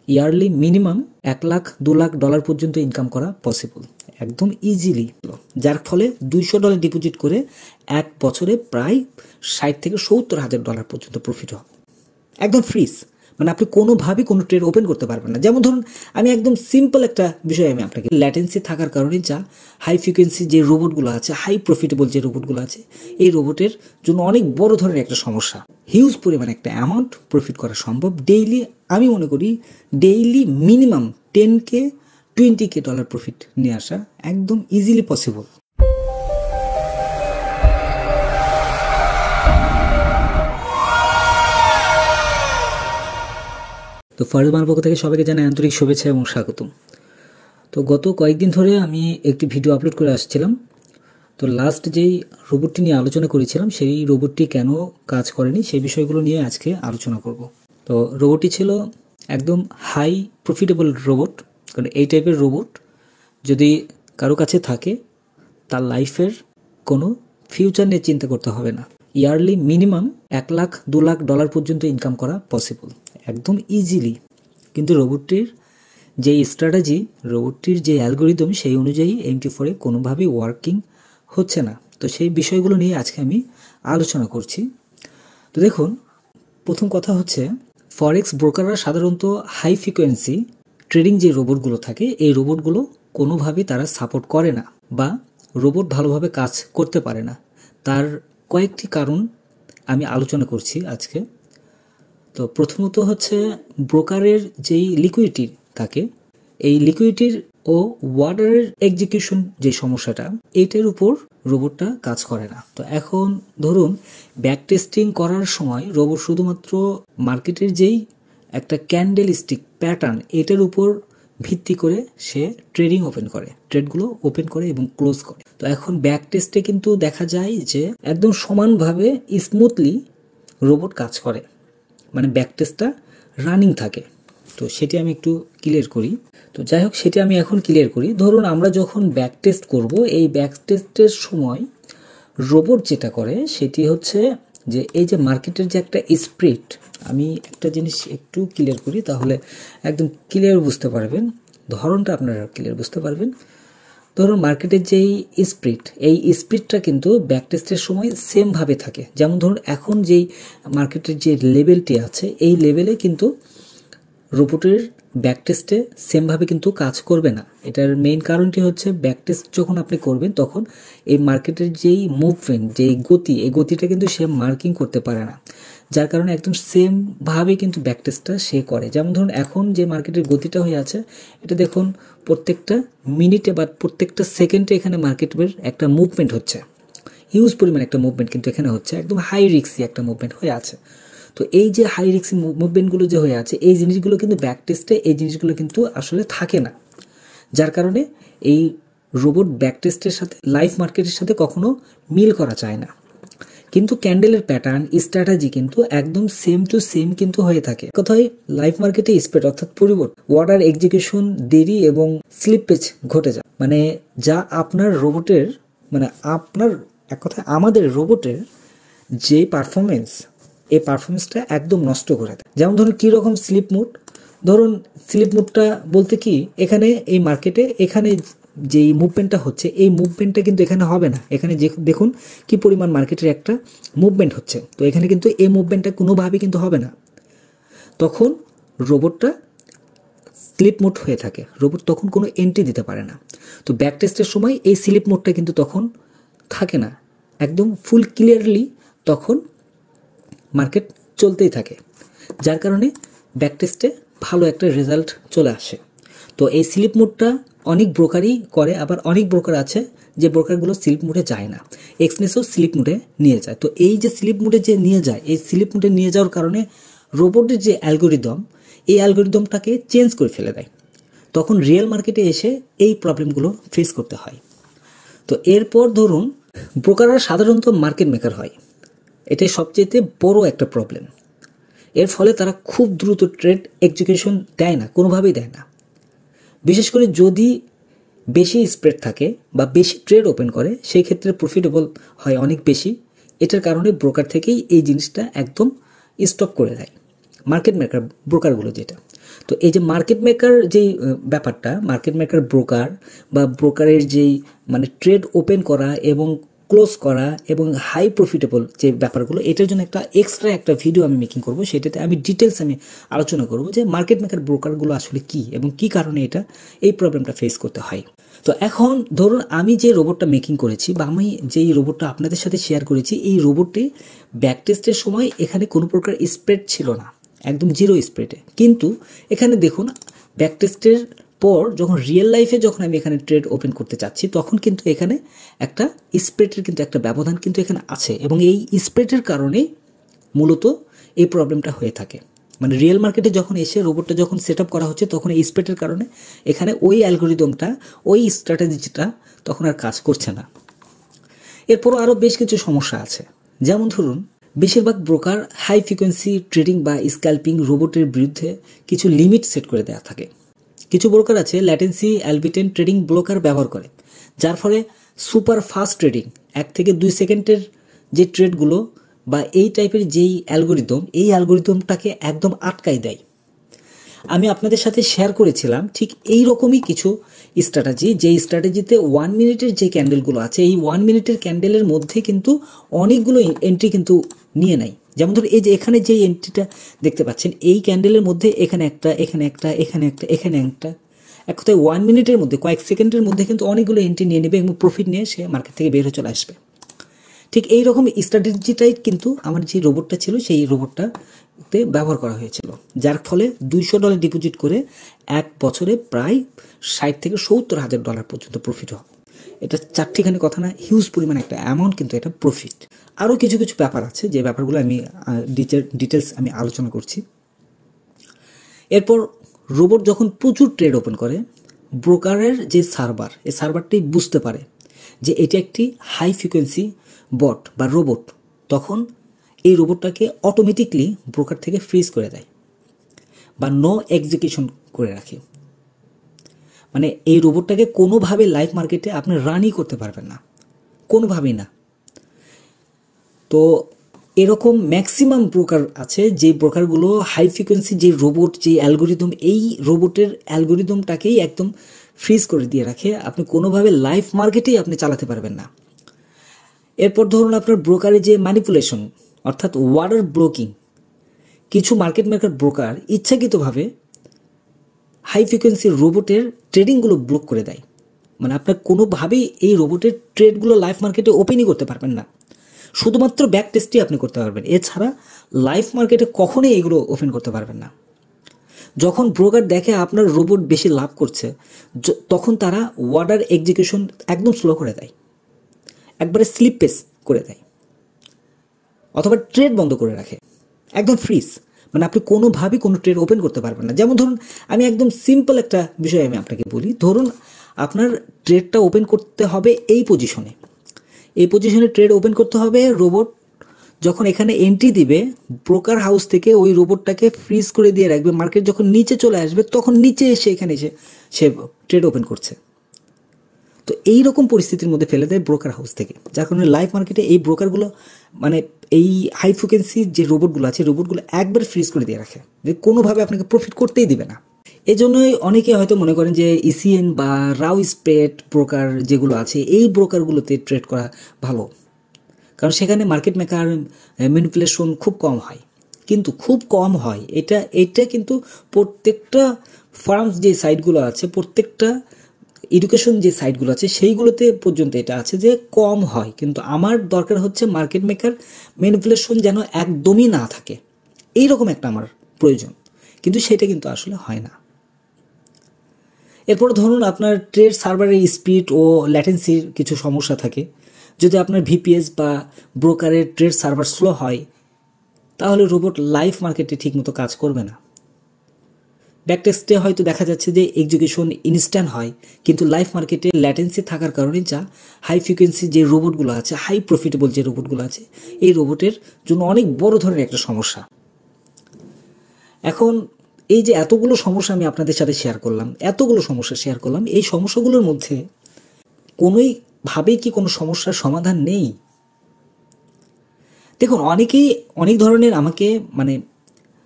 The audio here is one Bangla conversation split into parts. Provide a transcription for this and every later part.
Yearly minimum 1 lakh 2 lakh dollar পর্যন্ত ইনকাম করা পসিবল, একদম ইজিলি। যার ফলে $200 ডিপোজিট করে 1 বছরে প্রায় 60 থেকে 70 হাজার ডলার পর্যন্ত প্রফিট হবে, একদম ফ্রিজ। মানে আপনি কোনোভাবেই কোনো ট্রেড ওপেন করতে পারবেন না। যেমন ধরুন আমি একদম সিম্পল একটা বিষয় আমি আপনাকে, ল্যাটেন্সি থাকার কারণে যা হাই ফ্রিকোয়েন্সি যে রোবটগুলো আছে, হাই প্রফিটেবল যে রোবটগুলো আছে, এই রোবটের জন্য অনেক বড় ধরনের একটা সমস্যা। হিউজ পরিমাণে একটা অ্যামাউন্ট প্রফিট করা সম্ভব ডেইলি। আমি মনে করি daily minimum 10K 20K dollar profit নিয়ে আসা একদম ইজিলি পসিবল। তো ফারুমার পক্ষ থেকে সবাইকে জানাই আন্তরিক শুভেচ্ছা এবং স্বাগতম। তো গত কয়েকদিন ধরে আমি একটি ভিডিও আপলোড করে আসছিলাম। তো লাস্ট যেই রোবটটি নিয়ে আলোচনা করেছিলাম, সেই রোবটটি কেন কাজ করেনি সেই বিষয়গুলো নিয়ে আজকে আলোচনা করব। তো রোবটটি ছিল একদম হাই প্রফিটেবল রোবট, কারণ এই টাইপের রোবট যদি কারো কাছে থাকে তার লাইফের কোনো ফিউচার নিয়ে চিন্তা করতে হবে না। Yearly minimum 1 lakh 2 lakh dollar পর্যন্ত ইনকাম করা পসিবল, একদম ইজিলি। কিন্তু রোবটটির যে স্ট্র্যাটেজি, রোবটটির যে অ্যালগোরিদম, সেই অনুযায়ী MT4 কোনোভাবেই ওয়ার্কিং হচ্ছে না। তো সেই বিষয়গুলো নিয়ে আজকে আমি আলোচনা করছি। তো দেখুন, প্রথম কথা হচ্ছে, ফরেক্স ব্রোকাররা সাধারণত হাই ফ্রিকোয়েন্সি ট্রেডিং যে রোবটগুলো থাকে, এই রোবটগুলো কোনোভাবেই তারা সাপোর্ট করে না, বা রোবট ভালোভাবে কাজ করতে পারে না। তার কয়েকটি কারণ আমি আলোচনা করছি আজকে। তো প্রথমত হচ্ছে ব্রোকারের যেই লিকুইডিটি থাকে, এই লিকুইডিটির ও ওয়ার্ডারের এক্সিকিউশন যে সমস্যাটা, এইটার উপর রোবটটা কাজ করে না। তো এখন ধরুন ব্যাক টেস্টিং করার সময় রোবট শুধুমাত্র মার্কেটের যেই একটা ক্যান্ডেল স্টিক প্যাটার্ন, এটার উপর ভিত্তি করে সে ট্রেডিং ওপেন করে, ট্রেডগুলো ওপেন করে এবং ক্লোজ করে। তো এখন ব্যাক টেস্টে কিন্তু দেখা যায় যে একদম সমানভাবে স্মুথলি রোবট কাজ করে, মানে ব্যাক টেস্টটা রানিং থাকে। তো সেটি আমি একটু ক্লিয়ার করি। তো যাই হোক, সেটি আমি এখন ক্লিয়ার করি। ধরুন আমরা যখন ব্যাক টেস্ট করব, এই ব্যাক টেস্টের সময় রোবট যেটা করে সেটি হচ্ছে যে এই যে মার্কেটের যে একটা স্প্রিট, আমি একটা জিনিস একটু ক্লিয়ার করি, তাহলে একদম ক্লিয়ার বুঝতে পারবেন, ধরনটা আপনারা ক্লিয়ার বুঝতে পারবেন। ধরুন মার্কেটের যেই স্প্রিট, এই স্প্রিটটা কিন্তু ব্যাক টেস্টের সময় সেমভাবে থাকে। যেমন ধরুন এখন যেই মার্কেটের যে লেভেলটি আছে, এই লেভেলে কিন্তু রোবটের ব্যাক টেস্টে সেমভাবে কিন্তু কাজ করবে না। এটার মেইন কারণটি হচ্ছে, ব্যাক টেস্ট যখন আপনি করবেন তখন এই মার্কেটের যেই মুভমেন্ট, যেই গতি, এই গতিটা কিন্তু সে মার্কিং করতে পারে না, যার কারণে একদম সেমভাবে কিন্তু ব্যাক টেস্টটা সে করে। যেমন ধরুন এখন যে মার্কেটের গতিটা হয়ে আছে, এটা দেখুন প্রত্যেকটা মিনিটে বা প্রত্যেকটা সেকেন্ডে এখানে মার্কেটের একটা মুভমেন্ট হচ্ছে, হিউজ পরিমাণ একটা মুভমেন্ট কিন্তু এখানে হচ্ছে, একদম হাই রিস্কি একটা মুভমেন্ট হয়ে আছে। তো এই যে হাই রিস্ক মুভমেন্টগুলো যে হয়ে আছে, এই জিনিসগুলো কিন্তু ব্যাক টেস্টে এই জিনিসগুলো কিন্তু আসলে থাকে না, যার কারণে এই রোবট ব্যাক টেস্টের সাথে লাইভ মার্কেটের সাথে কখনো মিল করা যায় না। কিন্তু ক্যান্ডেলের প্যাটার্ন, স্ট্র্যাটেজি কিন্তু একদম সেম টু সেম কিন্তু হয়ে থাকে। কথায় লাইভ মার্কেটে স্প্রেড অর্থাৎ পরিবর্তন, অর্ডার এক্সিকিউশন দেরি এবং স্লিপেজ ঘটে যায়, মানে যা আপনার রোবটের, মানে আপনার এক কথায় আমাদের রোবটের যে পারফরমেন্স, এই পারফরমেন্সটা একদম নষ্ট করে দেয়। যেমন ধরুন কীরকম স্লিপ মুড, ধরুন স্লিপ মুডটা বলতে কি, এখানে এই মার্কেটে এখানে যেই মুভমেন্টটা হচ্ছে, এই মুভমেন্টটা কিন্তু এখানে হবে না। এখানে যে দেখুন কি পরিমাণ মার্কেটের একটা মুভমেন্ট হচ্ছে, তো এখানে কিন্তু এই মুভমেন্টটা কোনোভাবেই কিন্তু হবে না। তখন রোবটটা স্লিপ মোড হয়ে থাকে, রোবট তখন কোনো এন্ট্রি দিতে পারে না। তো ব্যাক টেস্টের সময় এই স্লিপ মোডটা কিন্তু তখন থাকে না, একদম ফুল ক্লিয়ারলি তখন মার্কেট চলতেই থাকে, যার কারণে ব্যাক টেস্টে ভালো একটা রেজাল্ট চলে আসে। তো এই স্লিপ মোডটা অনেক ব্রোকারই করে, আবার অনেক ব্রোকার আছে যে ব্রোকারগুলো স্লিপ মোডে যায় না, এক্সনেসও স্লিপ মোডে নিয়ে যায়। তো এই যে স্লিপ মোডে যে নিয়ে যায়, এই স্লিপ মোডে নিয়ে যাওয়ার কারণে রোবটের যে অ্যালগোরিদম, এই অ্যালগোরিদমটাকে চেঞ্জ করে ফেলে দেয়। তখন রিয়েল মার্কেটে এসে এই প্রবলেমগুলো ফেস করতে হয়। তো এরপর ধরুন ব্রোকাররা সাধারণত মার্কেট মেকার হয়, এটাই সবচেয়ে বড় একটা প্রবলেম। এর ফলে তারা খুব দ্রুত ট্রেড এক্সিকিউশন দেয় না, কোনোভাবেই দেয় না। বিশেষ করে যদি বেশি স্প্রেড থাকে বা বেশি ট্রেড ওপেন করে, সেই ক্ষেত্রে প্রফিটেবল হয় অনেক বেশি। এটার কারণে ব্রোকার থেকেই এই জিনিসটা একদম স্টপ করে দেয়, মার্কেট মেকার ব্রোকারগুলো যেটা। তো এই যে মার্কেট মেকার যেই ব্যাপারটা, মার্কেট মেকার ব্রোকার বা ব্রোকারের যেই মানে ট্রেড ওপেন করা এবং ক্লোজ করা এবং হাই প্রফিটেবল যে ব্যাপারগুলো, এটার জন্য এক্সট্রা একটা ভিডিও আমি মেকিং করব। সেটাতে আমি ডিটেলস আমি আলোচনা করব যে মার্কেট মেকার ব্রোকারগুলো আসলে কি এবং কি কারণে এই প্রবলেমটা ফেস করতে হয়। তো এখন ধরুন আমি যে রোবটটা মেকিং করেছি বা আমি যেই রোবটটা আপনাদের সাথে শেয়ার করেছি, এই রোবটটি ব্যাক টেস্টের সময় এখানে কোনো প্রকার স্প্রেড ছিল না, একদম জিরো স্প্রেডে। কিন্তু এখানে দেখুন ব্যাক টেস্টের পর যখন রিয়েল লাইফে যখন আমি এখানে ট্রেড ওপেন করতে চাচ্ছি, তখন কিন্তু এখানে একটা স্প্রেডের কিন্তু একটা ব্যবধান কিন্তু এখানে আছে, এবং এই স্প্রেডের কারণে মূলত এই প্রবলেমটা হয়ে থাকে। মানে রিয়েল মার্কেটে যখন এসে রোবটটা যখন সেট আপ করা হচ্ছে, তখন এই স্প্রেডের কারণে এখানে ওই অ্যালগোরিদমটা, ওই স্ট্র্যাটেজিটা তখন আর কাজ করছে না। এরপরও আরও বেশ কিছু সমস্যা আছে। যেমন ধরুন বেশিরভাগ ব্রোকার হাই ফ্রিকোয়েন্সি ট্রেডিং বা স্ক্যাল্পিং রোবটের বিরুদ্ধে কিছু লিমিট সেট করে দেওয়া থাকে। কিছু ব্রোকার আছে ল্যাটেন্সি অ্যালবিটেন ট্রেডিং ব্লকার ব্যবহার করে, যার ফলে সুপার ফাস্ট ট্রেডিং 1 থেকে 2 সেকেন্ডের যে ট্রেডগুলো বা এই টাইপের যেই অ্যালগোরিদম, এই অ্যালগোরিদমটাকে একদম আটকাই দেয়। আমি আপনাদের সাথে শেয়ার করেছিলাম ঠিক এই রকমই কিছু স্ট্র্যাটেজি, যেই স্ট্র্যাটেজিতে 1 মিনিটের যে ক্যান্ডেলগুলো আছে, এই 1 মিনিটের ক্যান্ডেলের মধ্যে কিন্তু অনেকগুলো এন্ট্রি কিন্তু নিয়ে নেয়। যেমন ধরুন এই যে এখানে যে এন্ট্রিটা দেখতে পাচ্ছেন, এই ক্যান্ডেলের মধ্যে এখানে একটা, এখানে একটা, এখানে একটা, এখানে একটা, এক কথায় 1 মিনিটের মধ্যে কয়েক সেকেন্ডের মধ্যে কিন্তু অনেকগুলো এন্ট্রি নিয়ে নেবে এবং প্রফিট নিয়ে সে মার্কেট থেকে বের হয়ে চলে আসবে। ঠিক এই রকম স্ট্র্যাটেজিটাই কিন্তু আমার যে রোবটটা ছিল সেই রোবটটাতে ব্যবহার করা হয়েছিল, যার ফলে $200 ডিপোজিট করে 1 বছরে প্রায় $60,000 থেকে $70,000 পর্যন্ত প্রফিট হয়। এটা চারটিখানি কথা না, হিউজ পরিমাণ একটা অ্যামাউন্ট কিন্তু এটা প্রফিট। আরও কিছু কিছু ব্যাপার আছে যে ব্যাপারগুলো আমি ডিটেলস আমি আলোচনা করছি। এরপর রোবট যখন প্রচুর ট্রেড ওপেন করে, ব্রোকারের যে সার্ভার, এই সার্ভারটি বুঝতে পারে যে এটি একটি হাই ফ্রিকোয়েন্সি বট বা রোবট, তখন এই রোবটটাকে অটোমেটিকলি ব্রোকার থেকে ফ্রিজ করে দেয় বা নো এক্সিকিউশন করে রাখে। মানে এই রোবটটাকে কোনোভাবে লাইভ মার্কেটে আপনি রানই করতে পারবেন না, কোনোভাবেই না। তো এরকম ম্যাক্সিমাম ব্রোকার আছে যে ব্রোকারগুলো হাই ফ্রিকোয়েন্সি যে রোবট, যে অ্যালগোরিদম, এই রোবটের অ্যালগোরিদমটাকেই একদম ফ্রিজ করে দিয়ে রাখে, আপনি কোনোভাবে লাইভ মার্কেটেই আপনি চালাতে পারবেন না। এরপর ধরুন আপনার ব্রোকারে যে ম্যানিপুলেশন অর্থাৎ ওয়ার্ডার ব্লকিং, কিছু মার্কেট মেকার ব্রোকার ইচ্ছাকৃতভাবে হাই ফ্রিকোয়েন্সি রোবটের ট্রেডিংগুলো ব্লক করে দেয়। মানে আপনার কোনোভাবেই এই রোবটের ট্রেডগুলো লাইভ মার্কেটে ওপেনই করতে পারবেন না, শুধুমাত্র ব্যাক টেস্টই আপনি করতে পারবেন, এছাড়া লাইভ মার্কেটে কখনোই এগুলো ওপেন করতে পারবেন না। যখন ব্রোকার দেখে আপনার রোবট বেশি লাভ করছে, তখন তারা ওয়ার্ডার এক্সিকিউশন একদম স্লো করে দেয়, একবারে স্লিপ পেস করে দেয়, অথবা ট্রেড বন্ধ করে রাখে, একদম ফ্রিজ। মানে আপনি কোনোভাবেই কোনো ট্রেড ওপেন করতে পারবেন না। যেমন ধরুন আমি একদম সিম্পল একটা বিষয় আমি আপনাকে বলি, ধরুন আপনার ট্রেডটা ওপেন করতে হবে এই পজিশনে ট্রেড ওপেন করতে হবে। রোবট যখন এখানে এন্ট্রি দিবে, ব্রোকার হাউস থেকে ওই রোবটটাকে ফ্রিজ করে দিয়ে রাখবে, মার্কেট যখন নিচে চলে আসবে তখন নিচে এসে এখানে এসে সে ট্রেড ওপেন করছে। তো এই রকম পরিস্থিতির মধ্যে ফেলে দেয় ব্রোকার হাউস থেকে, যার কারণে লাইভ মার্কেটে এই ব্রোকারগুলো মানে এই হাই ফ্রিকোয়েন্সি যে রোবটগুলো আছে, রোবটগুলো একবার ফ্রিজ করে দিয়ে রাখে, যে কোনোভাবে আপনাকে প্রফিট করতেই দিবে না। এই জন্যই অনেকে হয়তো মনে করেন যে ইসিএন বা রাও স্প্রেড ব্রোকার যেগুলো আছে, এই ব্রোকারগুলোতে ট্রেড করা ভালো, কারণ সেখানে মার্কেট মেকার ম্যানিপুলেশন খুব কম হয়। কিন্তু খুব কম হয় এটা কিন্তু প্রত্যেকটা ফার্মস যে সাইটগুলো আছে, প্রত্যেকটা এডুকেশন যে সাইটগুলো আছে, সেইগুলোতে পর্যন্ত এটা আছে যে কম হয়। কিন্তু আমার দরকার হচ্ছে মার্কেট মেকার ম্যানিপুলেশন যেন একদমই না থাকে, এইরকম একটা আমার প্রয়োজন, কিন্তু সেটা কিন্তু আসলে হয় না। এরপর ধরুন আপনার ট্রেড সার্ভারের স্পিড ও ল্যাটেন্সির কিছু সমস্যা থাকে। যদি আপনার ভিপিএস বা ব্রোকারের ট্রেড সার্ভার স্লো হয়, তাহলে রোবট লাইভ মার্কেটে ঠিকমতো কাজ করবে না। ব্যাকটেস্টে হয়তো দেখা যাচ্ছে যে এক্সিকিউশন ইনস্ট্যান্ট হয়, কিন্তু লাইভ মার্কেটে ল্যাটেন্সি থাকার কারণে যা হাই ফ্রিকোয়েন্সি যে রোবটগুলো আছে, হাই প্রফিটেবল যে রোবটগুলো আছে, এই রোবটের জন্য অনেক বড় ধরনের একটা সমস্যা। এখন এই যে এতগুলো সমস্যা আমি আপনাদের সাথে শেয়ার করলাম, এই সমস্যাগুলোর মধ্যে কোনোভাবেই কি কোনো সমস্যার সমাধান নেই? দেখুন, অনেকেই অনেক ধরনের আমাকে মানে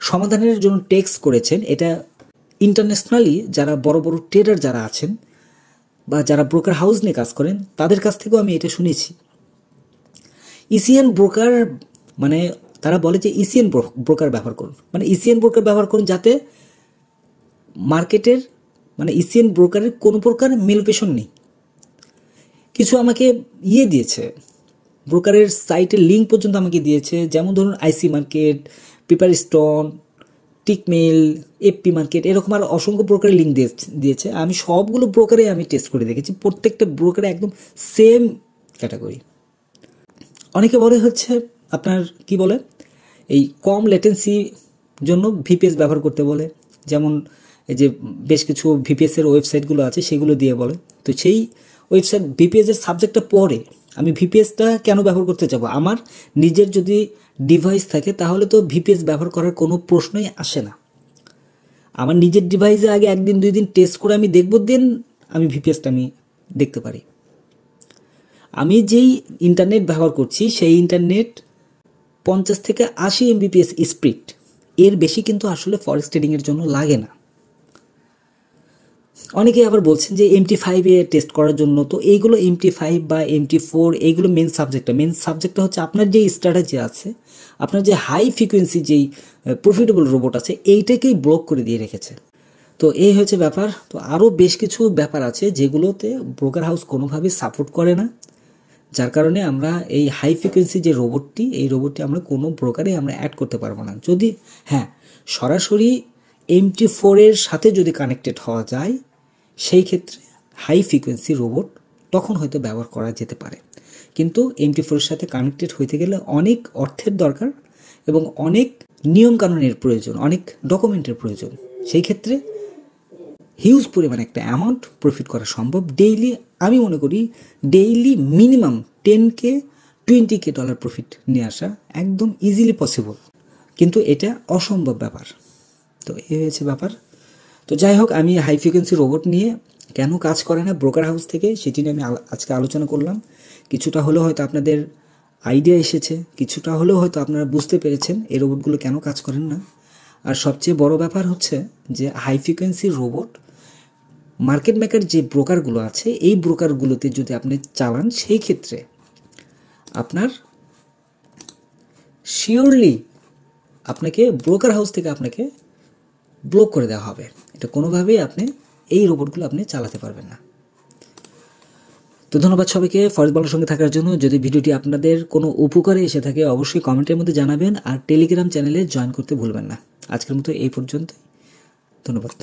সমাধানের জন্য টেক্সট করেছেন, এটা ইন্টারন্যাশনালি যারা বড় বড় ট্রেডার যারা আছেন বা যারা ব্রোকার হাউস নিয়ে কাজ করেন তাদের কাছ থেকেও আমি এটা শুনেছি। ইসিএন ব্রোকার মানে তারা বলে যে ইসিএন ব্রোকার ব্যবহার করুন, মানে ইসিএন ব্রোকার ব্যবহার করুন যাতে মার্কেটের মানে ইসিএন ব্রোকারের কোনো প্রকার ম্যানিপুলেশন নেই। কিছু আমাকে দিয়েছে, ব্রোকারের সাইটের লিঙ্ক পর্যন্ত আমাকে দিয়েছে, যেমন ধরুন আইসি মার্কেট, পেপার স্টোন, টিকমেল, এফপি মার্কেট, এরকম আর অসংখ্য ব্রোকারের লিঙ্ক দিয়েছে। আমি সবগুলো ব্রোকারে আমি টেস্ট করে দেখেছি, প্রত্যেকটা ব্রোকারে একদম সেম ক্যাটাগরি। অনেকে বলে হচ্ছে আপনার কি বলে এই কম লেটেন্সি জন্য ভিপিএস ব্যবহার করতে বলে, যেমন এই যে বেশ কিছু ভিপিএসের ওয়েবসাইটগুলো আছে সেগুলো দিয়ে বলে। তো সেই ওয়েবসাইট ভিপিএসের সাবজেক্টটা পড়ে আমি ভিপিএসটা কেন ব্যবহার করতে যাব? আমার নিজের যদি ডিভাইস থাকে তাহলে তো ভিপিএস ব্যবহার করার কোনো প্রশ্নই আসে না। আমার নিজের ডিভাইসে আগে 1 দিন 2 দিন টেস্ট করে আমি দেখব, দেন আমি ভিপিএসটা আমি দেখতে পারি। আমি যেই ইন্টারনেট ব্যবহার করছি সেই ইন্টারনেট 50 থেকে 80 এমবিপিএস স্পিড, এর বেশি কিন্তু আসলে ফরেক্স ট্রেডিংয়ের জন্য লাগে না। অনেকে আবার বলছেন যে MT5 টেস্ট করার জন্য, তো এইগুলো MT5 বা MT4 এইগুলো মেন সাবজেক্টটা হচ্ছে আপনার যে স্ট্র্যাটেজি আছে, আপনার যে হাই ফ্রিকোয়েন্সি যেই প্রফিটেবল রোবট আছে এইটাকেই ব্লক করে দিয়ে রেখেছে। তো এই হচ্ছে ব্যাপার। তো আরও বেশ কিছু ব্যাপার আছে যেগুলোতে ব্রোকার হাউস কোনোভাবেই সাপোর্ট করে না, যার কারণে আমরা এই হাই ফ্রিকোয়েন্সি যে রোবটটি, এই রোবটটি আমরা কোনো ব্রোকারে আমরা অ্যাড করতে পারবো না। যদি সরাসরি MT4 এর সাথে যদি কানেক্টেড হওয়া যায় সেই ক্ষেত্রে হাই ফ্রিকোয়েন্সি রোবট তখন হয়তো ব্যবহার করা যেতে পারে, কিন্তু MT4 এর সাথে কানেক্টেড হইতে গেলে অনেক অর্থের দরকার এবং অনেক নিয়মকানুনের প্রয়োজন, অনেক ডকুমেন্টের প্রয়োজন। সেই ক্ষেত্রে হিউজ পরিমাণে একটা অ্যামাউন্ট প্রফিট করা সম্ভব। ডেইলি আমি মনে করি daily minimum 10K 20K dollar profit নিয়ে আসা একদম ইজিলি পসিবল, কিন্তু এটা অসম্ভব ব্যাপার। তো এই হয়েছে ব্যাপার। তো যাই হোক, আমি হাই ফ্রিকোয়েন্সি রোবট নিয়ে কেন কাজ করে না ব্রোকার হাউস থেকে সেটি নিয়ে আমি আজকে আলোচনা করলাম। কিছুটা হলেও হয়তো আপনাদের আইডিয়া এসেছে, কিছুটা হলেও হয়তো আপনারা বুঝতে পেরেছেন এই রোবটগুলো কেন কাজ করেন না। আর সবচেয়ে বড় ব্যাপার হচ্ছে যে high frequency robot market maker যে ব্রোকারগুলো আছে এই ব্রোকারগুলোতে যদি আপনি চালান সেই ক্ষেত্রে আপনার শিওরলি আপনাকে ব্রোকার হাউস থেকে আপনাকে ব্লক করে দেওয়া হবে। এটা কোনোভাবেই আপনি এই রোবটগুলো আপনি চালাতে পারবেন না। তো ধন্যবাদ সবাইকে ফরেক্স বাংলার সঙ্গে থাকার জন্য। যদি ভিডিওটি আপনাদের কোনো উপকারে এসে থাকে অবশ্যই কমেন্টের মধ্যে জানাবেন, আর টেলিগ্রাম চ্যানেলে জয়েন করতে ভুলবেন না। আজকের মতো এই পর্যন্ত, ধন্যবাদ।